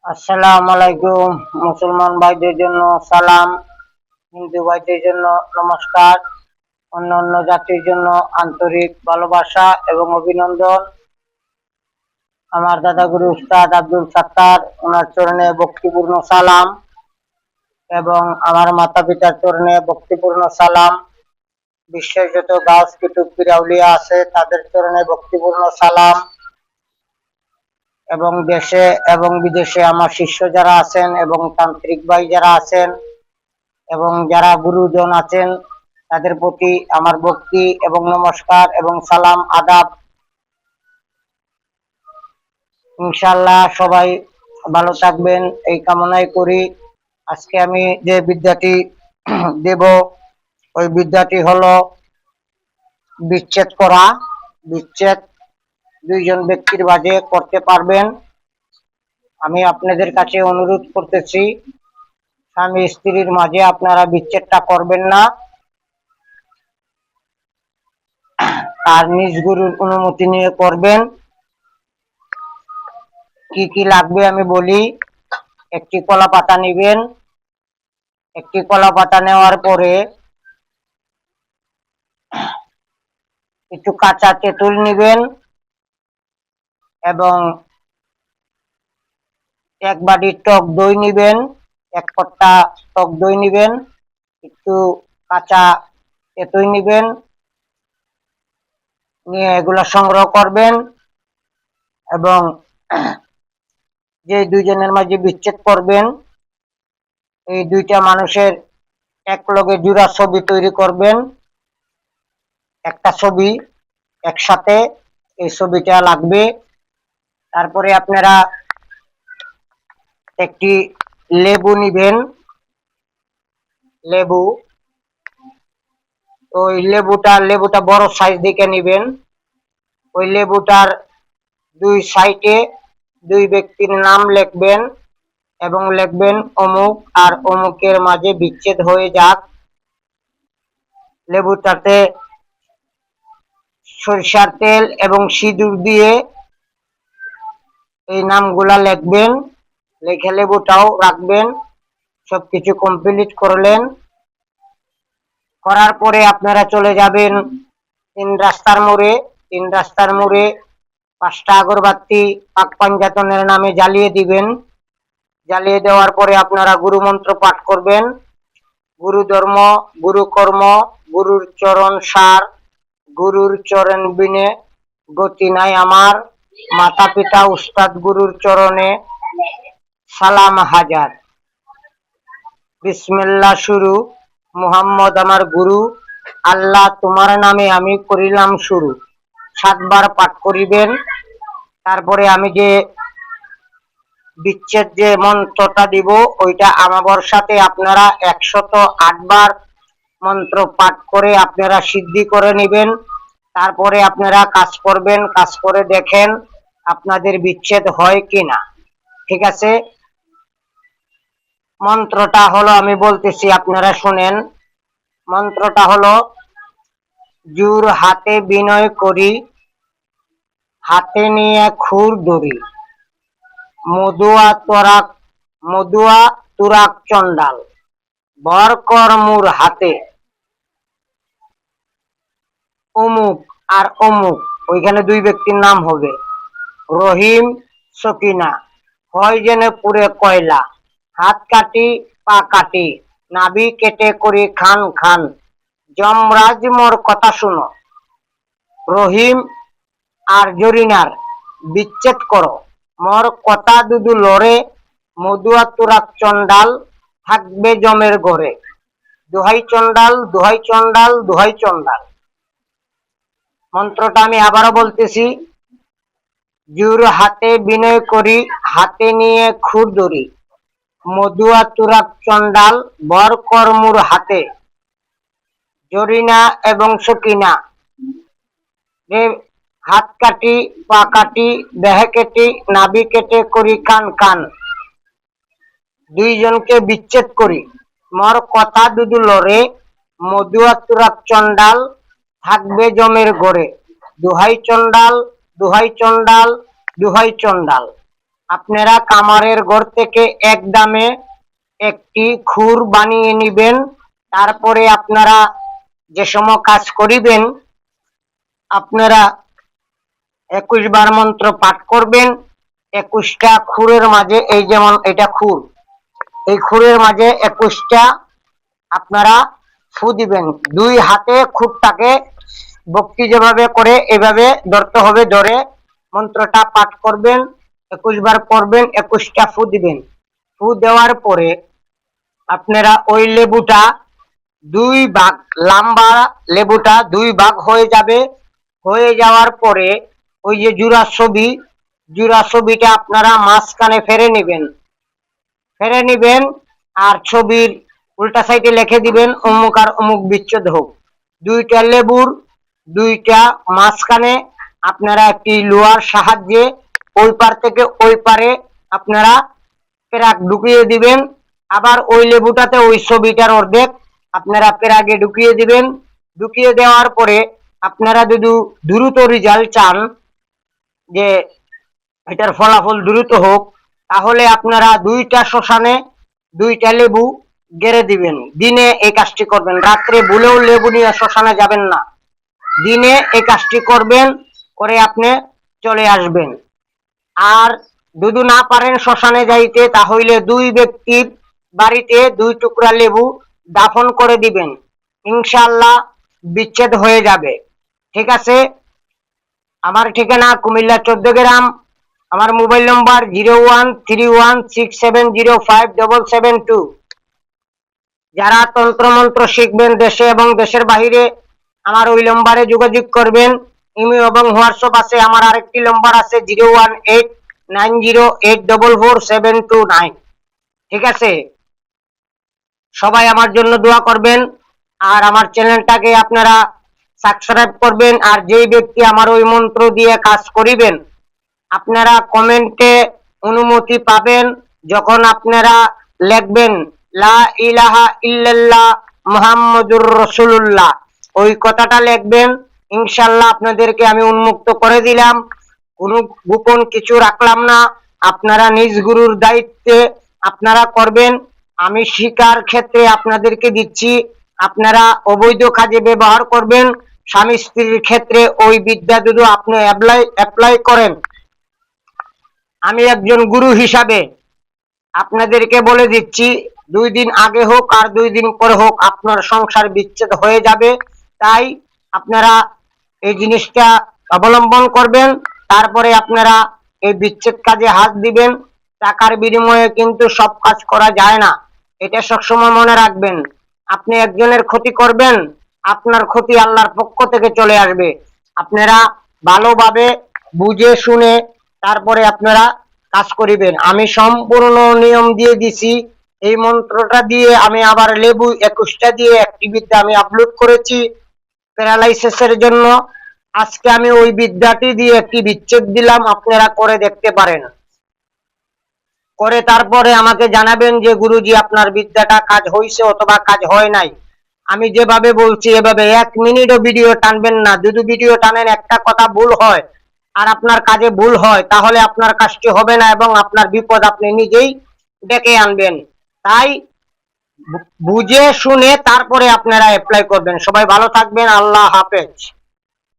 আসসালামু আলাইকুম। মুসলমান ভাইদের জন্য সালাম, হিন্দু ভাইদের জন্য নমস্কার, অন্যান্য জাতির জন্য আন্তরিক ভালোবাসা এবং অভিনন্দন। আমার দাদাগুরু উস্তাদ আব্দুল সাত্তার, ওনার চরণে ভক্তিপূর্ণ সালাম এবং আমার মাতা পিতার চরণে ভক্তিপূর্ণ সালাম। বিশ্বের যত গাছ কুতুব পীর আউলিয়া আছে তাদের চরণে ভক্তিপূর্ণ সালাম এবং দেশে এবং বিদেশে আমার শিষ্য যারা আছেন এবং তান্ত্রিক ভাই যারা আছেন এবং যারা গুরুজন আছেন তাদের প্রতি আমার ভক্তি এবং নমস্কার এবং সালাম আদাব। ইনশাআল্লাহ সবাই ভালো থাকবেন এই কামনাই করি। আজকে আমি যে বিদ্যাটি দেব ওই বিদ্যাটি হলো বিচ্ছেদ করা। বিচ্ছেদ দুইজন ব্যক্তির মাঝে করতে পারবেন। আমি আপনাদের কাছে অনুরোধ করতেছি, স্বামী স্ত্রীর মাঝে আপনারা বিচ্ছেদটা করবেন না, আর নিজ গুরুর অনুমতি নিয়ে করবেন। কি কি লাগবে আমি বলি। একটি কলা পাতা নেবেন। একটি কলা পাতা নেওয়ার পরে একটু কাঁচা তেঁতুল নেবেন এবং এক বাটি টক দই নেবেন, এক কট্টা টক দই নেবেন, একটু কাঁচা তেঁতুল নেবেন, নিয়ে এগুলো সংগ্রহ করবেন এবং যে দুইজনের মাঝে বিচ্ছেদ করবেন এই দুইটা মানুষের এক লগে জোড়া ছবি তৈরি করবেন। একটা ছবি একসাথে, এই ছবিটা লাগবে। তারপরে আপনারা একটি লেবু নিবেন। লেবু, ওই লেবুটা বড় সাইজ দেখে নিবেন। ওই লেবুটার দুই সাইডে দুই ব্যক্তির নাম লিখবেন এবং লিখবেন অমুক আর অমুকের মাঝে বিচ্ছেদ হয়ে যাক। লেবুটাতে সরিষার তেল এবং সিঁদুর দিয়ে এই নামগুলা লিখবেন, লিখে লেবুটাও রাখবেন। সবকিছু কমপ্লিট করলেন, করার পরে আপনারা চলে যাবেন তিন রাস্তার মোড়ে। তিন রাস্তার মোড়ে 5টা আগরবাতি পাক পাঞ্জাতনের নামে জ্বালিয়ে দিবেন। জ্বালিয়ে দেওয়ার পরে আপনারা গুরু মন্ত্র পাঠ করবেন। গুরু ধর্ম, গুরু কর্ম, গুরুর চরণ সার, গুরুর চরণ বিনে গতি নাই আমার, মাতা পিতা উস্তাদ গুরুর চরণে সালাম হাজার। বিসমিল্লাহ শুরু। মুহাম্মদ আমার গুরু, আল্লাহ তোমার নামে আমি করিলাম শুরু। 7 বার পাঠ করিবেন। তারপরে আমি যে বিচ্ছেদ যে মন্ত্রটা দিব ওইটা আমাবস্যাতে আপনারা 108 বার মন্ত্র পাঠ করে আপনারা সিদ্ধি করে নেবেন। তারপরে আপনারা কাজ করবেন, কাজ করে দেখেন আপনাদের বিচ্ছেদ হয় কিনা। ঠিক আছে? মন্ত্রটা হলো, আমি বলতেছি আপনারা শুনেন। মন্ত্রটা হলো, জোর হাতে বিনয় করি, হাতে নিয়ে খুর ধরি, মধুয়া তুরাক চন্ডাল, বর কর মুর হাতে, অমুক আর অমুক, ওইখানে দুই ব্যক্তির নাম হবে, রহিম সকিনা, হয় জেনে পুরে কয়লা, হাত কাটি পা কাটি, নাভি কেটে করি খান খান, যমরাজ মোর কথা শুনো, রহিম আর জরিনার বিচ্ছেদ করো, মোর কথা দুদু লড়ে, মধুয়া তুরাক চন্ডাল থাকবে জমের ঘরে, দোহাই চন্ডাল, দোহাই চন্ডাল, দোহাই চন্ডাল। মন্ত্রটা আমি আবারও বলতেছি। জোর হাতে বিনয় করি, হাতে নিয়ে খুর ধরি, মধুয়া তুরাক চন্ডাল, বর কর্মুর হাতে, জরিনা এবং সকিনা হাত কাটি পা কাটি, দেহে কেটে নাভি কেটে করি কান কান, দুইজনকে বিচ্ছেদ করি, মোর কথা দুদু লড়ে, মধুয়া তুরাক চন্ডাল থাকবে জমের ঘরে, দোহাই চন্ডাল, দোহাই চন্ডাল, দোহাই চন্ডাল। আপনারা কামারের ঘর থেকে এক দামে একটি খুর বানিয়ে নিবেন। তারপরে আপনারা যে সময় কাজ করিবেন, আপনারা 21 বার মন্ত্র পাঠ করবেন। 21টা খুরের মাঝে, এই যেমন এটা খুর, এই খুরের মাঝে 21টা আপনারা ফু দিবেন। দুই হাতে খুরটাকে ভক্তি যেভাবে করে এভাবে ধরতে হবে, ধরে মন্ত্রটা পাঠ করবেন, 21 বার পড়বেন, 21টা ফু দিবেন। ফু দেওয়ার পরে আপনারা ওই লেবুটা দুই ভাগ, লম্বা লেবুটা দুই ভাগ হয়ে যাবে। হয়ে যাওয়ার পরে ওই যে জোড়া ছবিটা আপনারা মাঝখানে ফেরে নিবেন আর ছবির উল্টা সাইডে লিখে দিবেন অমুক আর অমুক বিচ্ছেদ হোক। দুইটা লেবুর দুইটা মাঝখানে আপনারা একটি লোহার সাহায্যে ওই পার থেকে ওই পারে আপনারা পেরাক ঢুকিয়ে দিবেন। আবার ওই লেবুটাতে ওই ছবিটার অর্ধেক আপনারা পেরাকে ঢুকিয়ে দিবেন। ঢুকিয়ে দেওয়ার পরে আপনারা যদি দ্রুত রেজাল্ট চান, যে এটার ফলাফল দ্রুত হোক, তাহলে আপনারা দুইটা শ্মশানে দুইটা লেবু গেড়ে দিবেন। দিনে এই কাজটি করবেন, রাত্রে ভুলেও লেবু নিয়ে শ্মশানে যাবেন না। দিনে এই কাজটি করবেন, করে আপনি চলে আসবেন। আর যদি না পারেন শ্মশানে যাইতে, তাহলে দুই ব্যক্তির বাড়িতে 2 টুকরা লেবু দাফন করে দিবেন। ইনশাআল্লাহ বিচ্ছেদ হয়ে যাবে। ঠিক আছে? আমার ঠিকানা কুমিল্লা 14 গ্রাম। আমার মোবাইল নম্বর 013167057772। যারা তন্ত্র মন্ত্র শিখবেন দেশে এবং দেশের বাহিরে, আমার ওই নম্বরে যোগাযোগ করবেন। ইমেল এবং হোয়াটসঅ্যাপ আছে। আমার আরেকটি নম্বর আছে 018908444729। ঠিক আছে? সবাই আমার জন্য দোয়া করবেন আর আমার চ্যানেলটাকে আপনারা সাবস্ক্রাইব করবেন। আর যেই ব্যক্তি আমার ওই মন্ত্র দিয়ে কাজ করিবেন, আপনারা কমেন্টে অনুমতি পাবেন যখন আপনারা লিখবেন লা ইলাহা ইল্লাল্লাহ মুহাম্মাদুর রাসূলুল্লাহ, ওই কথাটা লিখবেন। ইনশাআল্লাহ আপনাদেরকে আমি উন্মুক্ত করে দিলাম, কোনো গোপন কিছু রাখলাম না। আপনারা নিজ গুরুর দায়িত্বে আপনারা করবেন। আমি শিকার ক্ষেত্রে আপনাদেরকে দিচ্ছি, আপনারা অবৈধ কাজে ব্যবহার করবেন। স্বামী স্ত্রীর ক্ষেত্রে ওই বিদ্যা যদি আপনি অ্যাপ্লাই করেন, আমি একজন গুরু হিসাবে আপনাদেরকে বলে দিচ্ছি, 2 দিন আগে হোক আর 2 দিন পরে হোক আপনার সংসার বিচ্ছেদ হয়ে যাবে। তাই আপনারা এই জিনিসটা অবলম্বন করবেন। তারপরে আপনারা এই বিচ্ছেদ কাজে হাত দিবেন। টাকার বিনিময়ে কিন্তু সব কাজ করা যায় না, এটা সবসময় মনে রাখবেন। আপনি একজনের ক্ষতি করবেন, আপনার ক্ষতি আল্লাহর পক্ষ থেকে চলে আসবে। আপনারা ভালোভাবে বুঝে শুনে তারপরে আপনারা কাজ করিবেন। আমি সম্পূর্ণ নিয়ম দিয়ে দিছি। এই মন্ত্রটা দিয়ে আমি আবার লেবু 21টা দিয়ে একটি বিদ্যা আমি আপলোড করেছি প্যারালাইসিসের জন্য। আজকে আমি ওই বিদ্যাটি দিয়ে একটি বিচ্ছেদ দিলাম, আপনারা করে দেখতে পারেন। করে তারপরে আমাকে জানাবেন যে গুরুজি আপনার বিদ্যাটা কাজ হয়েছে অথবা কাজ হয় নাই। আমি যেভাবে বলছি এভাবে 1 মিনিটও ভিডিও টানবেন না। যদি ভিডিও টানেন, একটা কথা ভুল হয় আর আপনার কাজে ভুল হয়, তাহলে আপনার কাজটি হবে না এবং আপনার বিপদ আপনি নিজেই ডেকে আনবেন। তাই বুঝে শুনে তারপরে আপনারা অ্যাপ্লাই করবেন। সবাই ভালো থাকবেন। আল্লাহ হাফেজ।